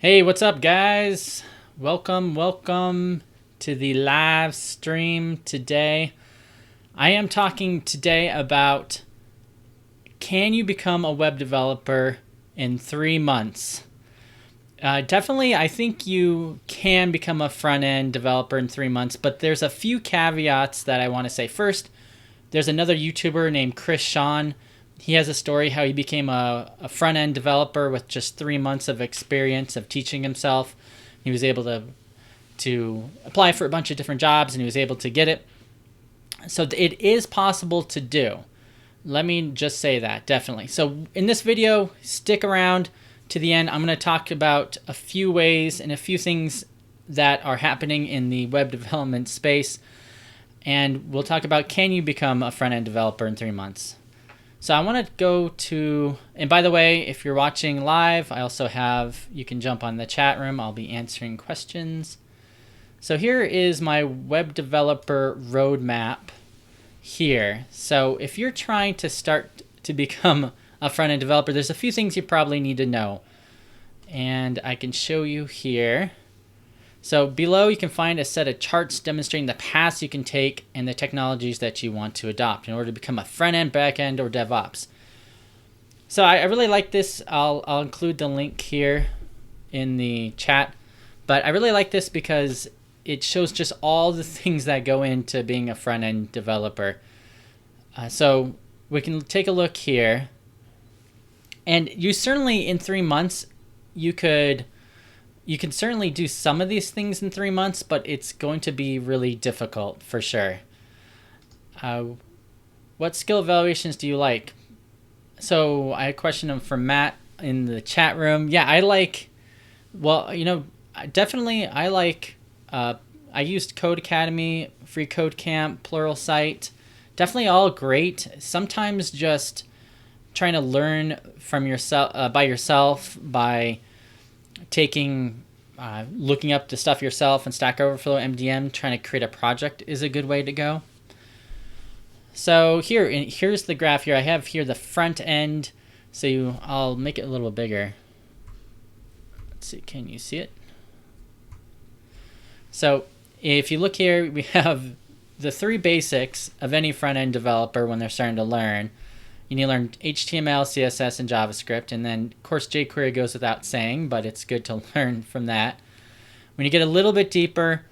Hey, what's up, guys? Welcome to the live stream today. I am talking today about, can you become a web developer in 3 months? Definitely, I think you can become a front-end developer in 3 months, but there's a few caveats that I want to say. First, there's another YouTuber named Chris Sean. He has a story how he became a front-end developer with just 3 months of experience of teaching himself. He was able to apply for a bunch of different jobs, and he was able to get it. So it is possible to do. Let me just say that, definitely. So in this video, stick around to the end. I'm going to talk about a few ways and a few things that are happening in the web development space. And we'll talk about, can you become a front-end developer in 3 months? So I want to go to, and by the way, if you're watching live, I also have, you can jump on the chat room. I'll be answering questions. So here is my web developer roadmap here. So if you're trying to start to become a front-end developer, there's a few things you probably need to know. And I can show you here. So below you can find a set of charts demonstrating the paths you can take and the technologies that you want to adopt in order to become a front-end, back-end, or DevOps. So I really like this. I'll include the link here in the chat. But I really like this because it shows just all the things that go into being a front-end developer. So we can take a look here. And you certainly, in 3 months, you can certainly do some of these things in 3 months, but it's going to be really difficult for sure. What skill evaluations do you like? So I had a question from Matt in the chat room. Yeah, I like, well, definitely I like, I used Code Academy, Free Code Camp, Pluralsight. Definitely all great. Sometimes just trying to learn from yourself, by yourself, by taking, looking up the stuff yourself and Stack Overflow, MDM, trying to create a project is a good way to go. So here's the graph here. I have here the front end. So I'll make it a little bigger. Let's see, can you see it? So if you look here, we have the 3 basics of any front-end developer when they're starting to learn. You need to learn HTML, CSS, and JavaScript. And then, of course, jQuery goes without saying, but it's good to learn from that. When you get a little bit deeper,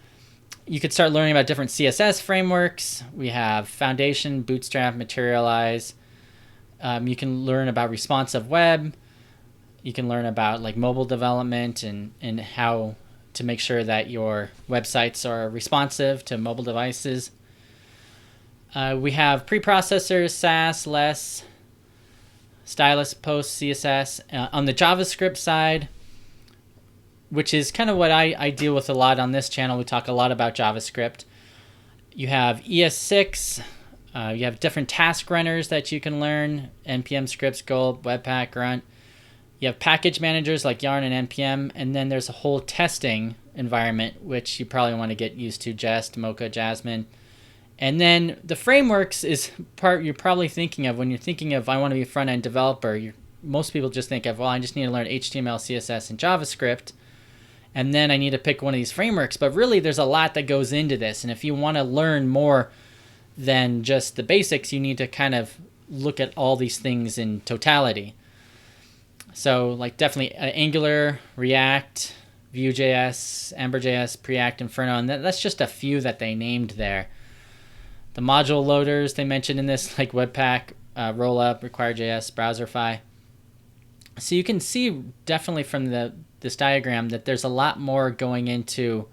you could start learning about different CSS frameworks. We have Foundation, Bootstrap, Materialize. You can learn about responsive web. You can learn about like mobile development and how to make sure that your websites are responsive to mobile devices. We have preprocessors, Sass, Less, Stylus, Post, CSS. On the JavaScript side, which is kind of what I deal with a lot on this channel, we talk a lot about JavaScript. You have ES6. You have different task runners that you can learn, NPM scripts, Gulp, Webpack, Grunt. You have package managers like Yarn and NPM, and then there's a whole testing environment, which you probably want to get used to, Jest, Mocha, Jasmine. And then the frameworks is part you're probably thinking of when you're thinking of, I want to be a front-end developer. Most people just think of, well, I just need to learn HTML, CSS, and JavaScript, and then I need to pick one of these frameworks. But really, there's a lot that goes into this. And if you want to learn more than just the basics, you need to kind of look at all these things in totality. So like definitely Angular, React, Vue.js, Ember.js, Preact, Inferno, and that's just a few that they named there. The module loaders they mentioned in this, like Webpack, Rollup, Require.js, Browserify. So you can see definitely from this diagram that there's a lot more going into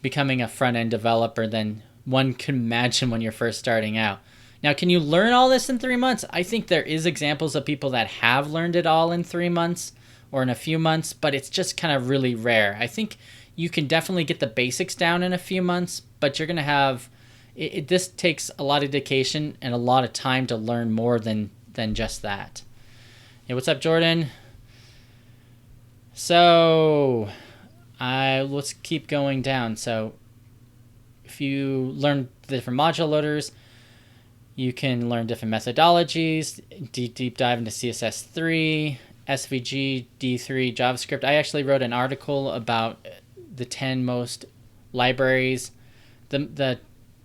becoming a front-end developer than one could imagine when you're first starting out. Now, can you learn all this in 3 months? I think there is examples of people that have learned it all in 3 months or in a few months, but it's just kind of really rare. I think you can definitely get the basics down in a few months, but you're going to have, this takes a lot of dedication and a lot of time to learn more than just that. Hey, what's up, Jordan? So let's keep going down. So if you learn the different module loaders, you can learn different methodologies, deep dive into CSS3, SVG, D3, JavaScript. I actually wrote an article about the 10 most libraries, the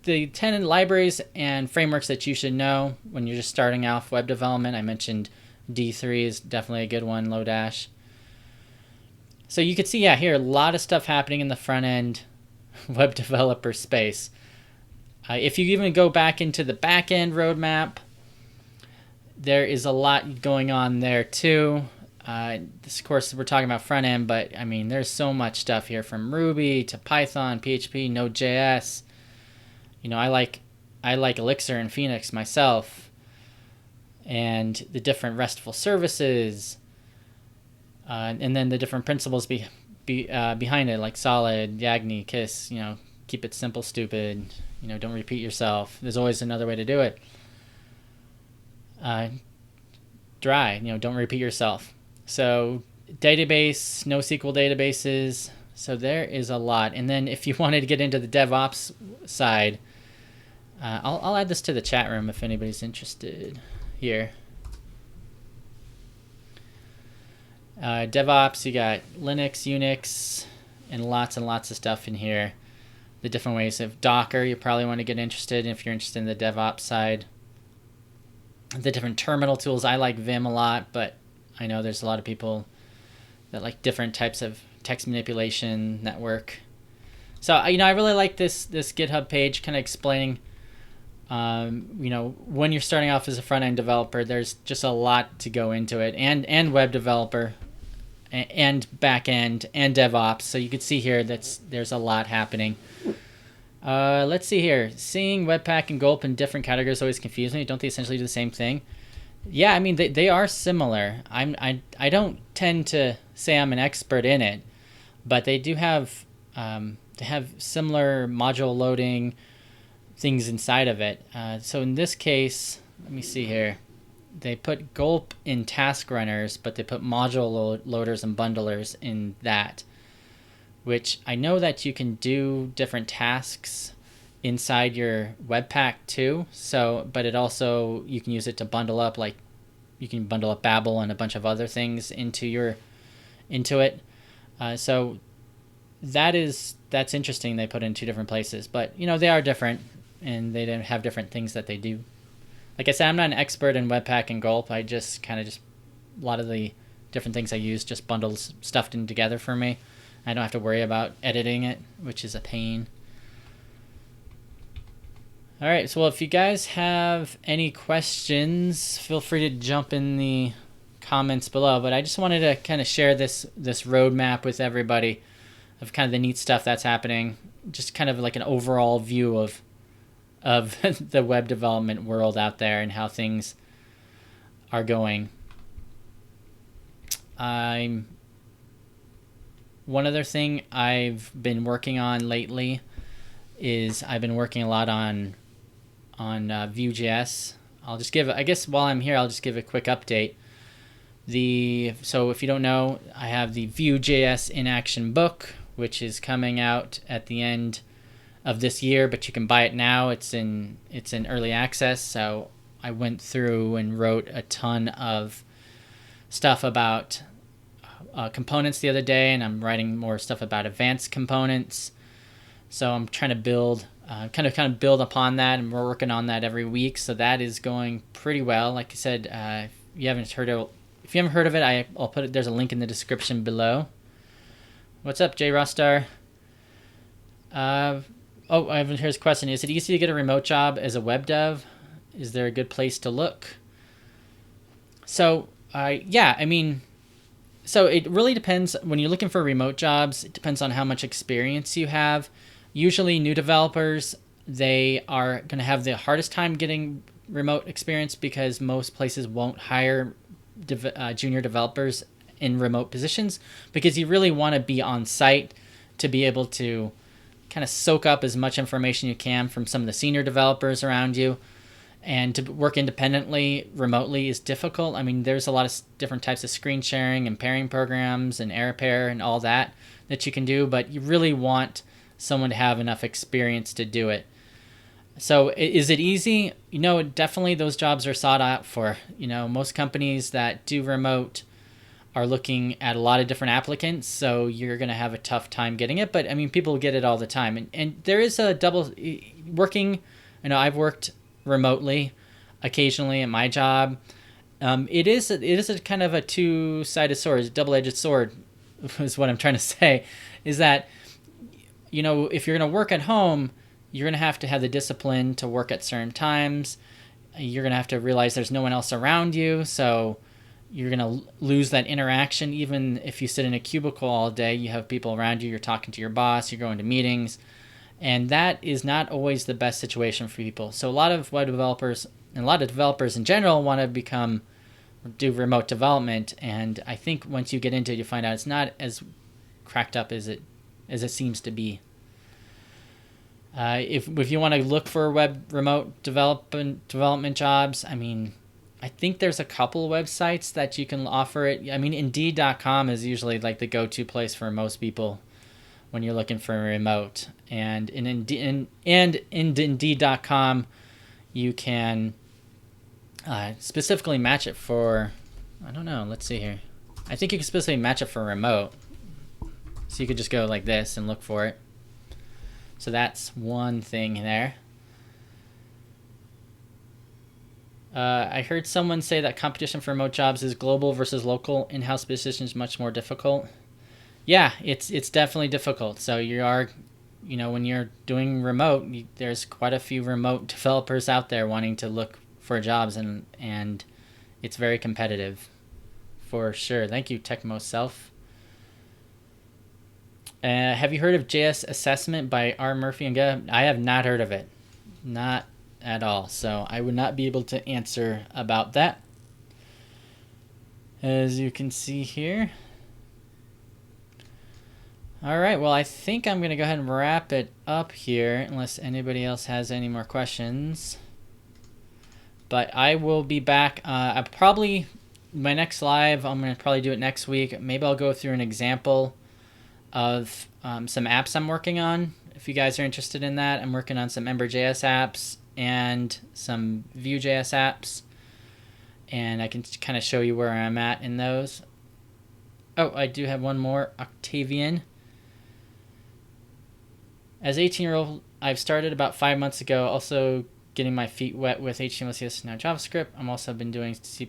10 libraries and frameworks that you should know when you're just starting off web development. I mentioned D3 is definitely a good one, Lodash. So you can see, yeah, here, a lot of stuff happening in the front end web developer space. If you even go back into the back end roadmap, there is a lot going on there too. This, of course, we're talking about front end, but I mean, there's so much stuff here from Ruby to Python, PHP, Node.js. You know, I like Elixir and Phoenix myself, and the different RESTful services, and then the different principles behind it, like Solid, Yagni, Kiss. You know, keep it simple, stupid. You know, don't repeat yourself. There's always another way to do it. Dry. You know, don't repeat yourself. So database, NoSQL databases. So there is a lot. And then if you wanted to get into the DevOps side, I'll add this to the chat room if anybody's interested here. DevOps, you got Linux, Unix, and lots of stuff in here. The different ways of Docker, you probably want to get interested in if you're interested in the DevOps side. The different terminal tools, I like Vim a lot, but I know there's a lot of people that like different types of text manipulation, network. So, you know, I really like this GitHub page kind of explaining, you know, when you're starting off as a front-end developer, there's just a lot to go into it, and web developer, and back-end, and DevOps. So you can see here there's a lot happening. Let's see here. Seeing Webpack and Gulp in different categories always confuses me. Don't they essentially do the same thing? Yeah, I mean, they are similar. I don't tend to say I'm an expert in it, but they do have similar module loading things inside of it. So in this case, let me see here. They put Gulp in task runners, but they put module loaders and bundlers in that, which I know that you can do different tasks inside your Webpack too. So, but it also, you can use it to bundle up, like you can bundle up Babel and a bunch of other things into it. So that's interesting. They put it in two different places, but you know, they are different and they don't have different things that they do. Like I said, I'm not an expert in Webpack and Gulp. I just a lot of the different things I use just bundles stuffed in together for me. I don't have to worry about editing it, which is a pain. All right, so if you guys have any questions, feel free to jump in the comments below. But I just wanted to kind of share this roadmap with everybody of kind of the neat stuff that's happening. Just kind of like an overall view of the web development world out there and how things are going. One other thing I've been working on lately is I've been working a lot on Vue.js. I guess while I'm here, I'll just give a quick update. So if you don't know, I have the Vue.js in Action book, which is coming out at the end of this year, but you can buy it now. It's in early access. So I went through and wrote a ton of stuff about components the other day, and I'm writing more stuff about advanced components. So I'm trying to build, kind of build upon that, and we're working on that every week. So that is going pretty well. Like I said, if you haven't heard of it, I'll put it. There's a link in the description below. What's up, J Rostar? Here's a question. Is it easy to get a remote job as a web dev? Is there a good place to look? So, yeah, I mean, so it really depends. When you're looking for remote jobs, it depends on how much experience you have. Usually new developers, they are going to have the hardest time getting remote experience because most places won't hire junior developers in remote positions, because you really want to be on site to be able to kind of soak up as much information you can from some of the senior developers around you. And to work independently remotely is difficult. I mean, there's a lot of different types of screen sharing and pairing programs and AirPair and all that you can do, but you really want someone to have enough experience to do it. So is it easy? You know, definitely those jobs are sought out for. You know, most companies that do remote are looking at a lot of different applicants, so you're going to have a tough time getting it. But I mean, people get it all the time, and there is a double working. You know, I've worked remotely occasionally at my job. It is a kind of a two-sided sword, a double-edged sword, is what I'm trying to say. Is that, you know, if you're going to work at home, you're going to have the discipline to work at certain times. You're going to have to realize there's no one else around you, so you're going to lose that interaction. Even if you sit in a cubicle all day, you have people around you, you're talking to your boss, you're going to meetings, and that is not always the best situation for people. So a lot of web developers and a lot of developers in general want to do remote development, and I think once you get into it, you find out it's not as cracked up as it seems to be. If you want to look for web remote development jobs, I mean, I think there's a couple websites that you can offer it. I mean, Indeed.com is usually like the go-to place for most people when you're looking for a remote. And in Indeed.com, you can specifically match it for, I don't know, let's see here. I think you can specifically match it for remote. So you could just go like this and look for it. So that's one thing there. I heard someone say that competition for remote jobs is global versus local. In-house positions much more difficult. Yeah, it's definitely difficult. So you are, you know, when you're doing remote, there's quite a few remote developers out there wanting to look for jobs, and it's very competitive, for sure. Thank you, Tecmo Self. Have you heard of JS Assessment by R. Murphy and Gebb? I have not heard of it. Not at all. So I would not be able to answer about that. As you can see here. All right. Well, I think I'm going to go ahead and wrap it up here unless anybody else has any more questions. But I will be back. My next live, I'm going to probably do it next week. Maybe I'll go through an example of some apps I'm working on. If you guys are interested in that, I'm working on some Ember.js apps and some Vue.js apps, and I can kind of show you where I'm at in those. Oh, I do have one more, Octavian. As 18-year-old, I've started about 5 months ago, also getting my feet wet with HTML, CSS, now JavaScript. I'm also been doing C++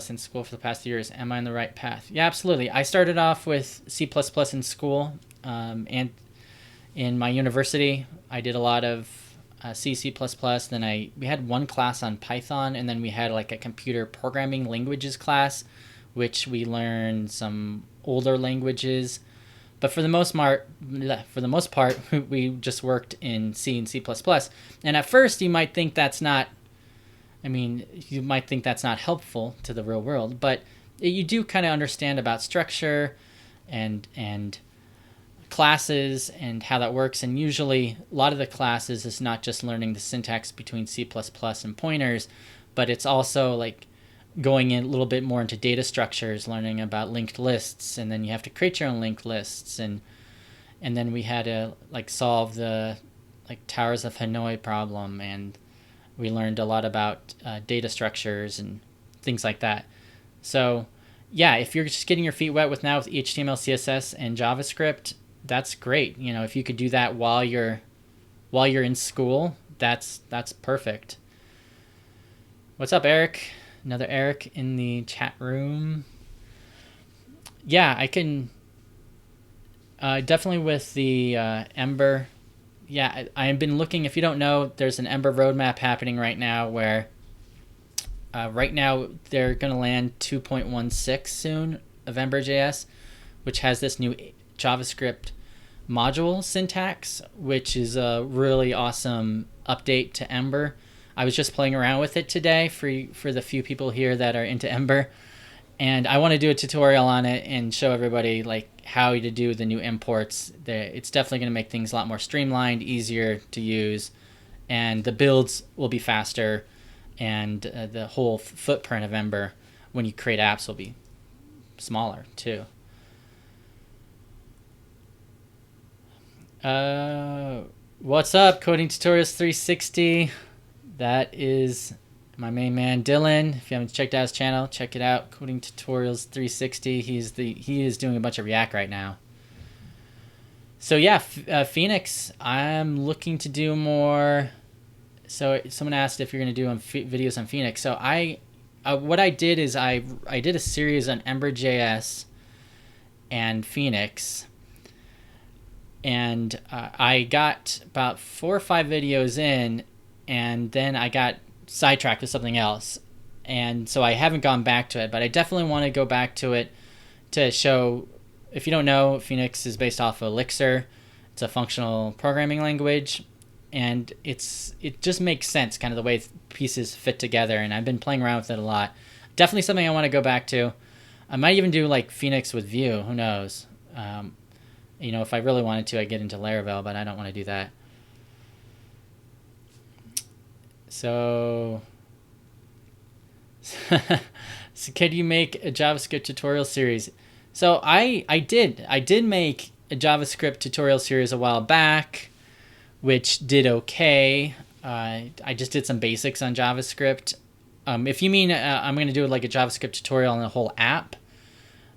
in school for the past years. Am I on the right path? Yeah, absolutely. I started off with C++ in school, and in my university, I did a lot of C++. Then we had one class on Python, and then we had like a computer programming languages class, which we learned some older languages. But for the most part, we just worked in C and C++. And at first, you might think that's not helpful to the real world. But you do kind of understand about structure and classes and how that works. And usually, a lot of the classes is not just learning the syntax between C++ and pointers, but it's also like going in a little bit more into data structures, learning about linked lists, and then you have to create your own linked lists, and then we had to like solve the like Towers of Hanoi problem, and we learned a lot about data structures and things like that. So yeah, if you're just getting your feet wet with HTML, CSS, and JavaScript, that's great. You know, if you could do that while you're in school, that's perfect. What's up, Eric? Another Eric in the chat room. Yeah, I can definitely with the Ember. Yeah, I've been looking. If you don't know, there's an Ember roadmap happening right now where right now they're going to land 2.16 soon of Ember.js, which has this new JavaScript module syntax, which is a really awesome update to Ember. I was just playing around with it today for the few people here that are into Ember, and I want to do a tutorial on it and show everybody like how to do the new imports. It's definitely going to make things a lot more streamlined, easier to use, and the builds will be faster, and the whole footprint of Ember when you create apps will be smaller too. What's up, Coding Tutorials 360? That is My main man Dylan. If you haven't checked out his channel, check it out. Coding Tutorials 360. He is doing a bunch of React right now. So yeah, Phoenix. I'm looking to do more. So someone asked if you're going to do videos on Phoenix. So what I did is I did a series on Ember.js and Phoenix, and I got about 4 or 5 videos in, and then I got sidetracked with something else, and so I haven't gone back to it. But I definitely want to go back to it to show. If you don't know, Phoenix is based off of Elixir. It's a functional programming language, and it just makes sense, kind of the way pieces fit together. And I've been playing around with it a lot. Definitely something I want to go back to. I might even do like Phoenix with Vue. Who knows? If I really wanted to, I'd get into Laravel, but I don't want to do that. So could you make a JavaScript tutorial series? So I did make a JavaScript tutorial series a while back, which did okay. I just did some basics on JavaScript. If you mean I'm going to do like a JavaScript tutorial on the whole app,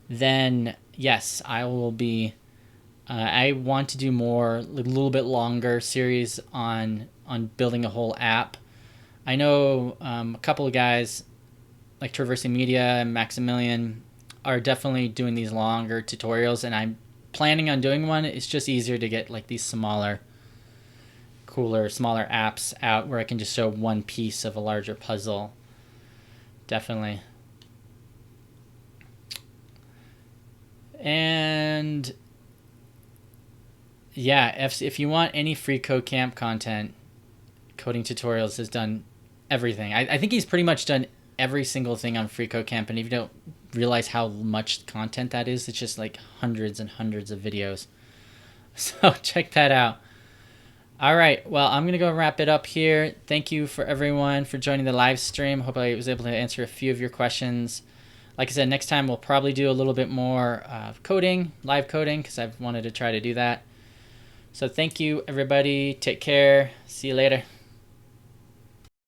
then yes, I will be. I want to do more, a little bit longer series on building a whole app. I know a couple of guys like Traversing Media and Maximilian are definitely doing these longer tutorials, and I'm planning on doing one. It's just easier to get like these smaller, cooler, smaller apps out where I can just show one piece of a larger puzzle. Definitely. And yeah, if you want any free Code Camp content, Coding Tutorials has done everything. I think he's pretty much done every single thing on Free Code Camp, and if you don't realize how much content that is, it's just like hundreds and hundreds of videos. So check that out. All right, well, I'm going to go wrap it up here. Thank you for everyone for joining the live stream. Hope I was able to answer a few of your questions. Like I said, next time we'll probably do a little bit more coding, live coding, because I've wanted to try to do that. So thank you, everybody. Take care. See you later.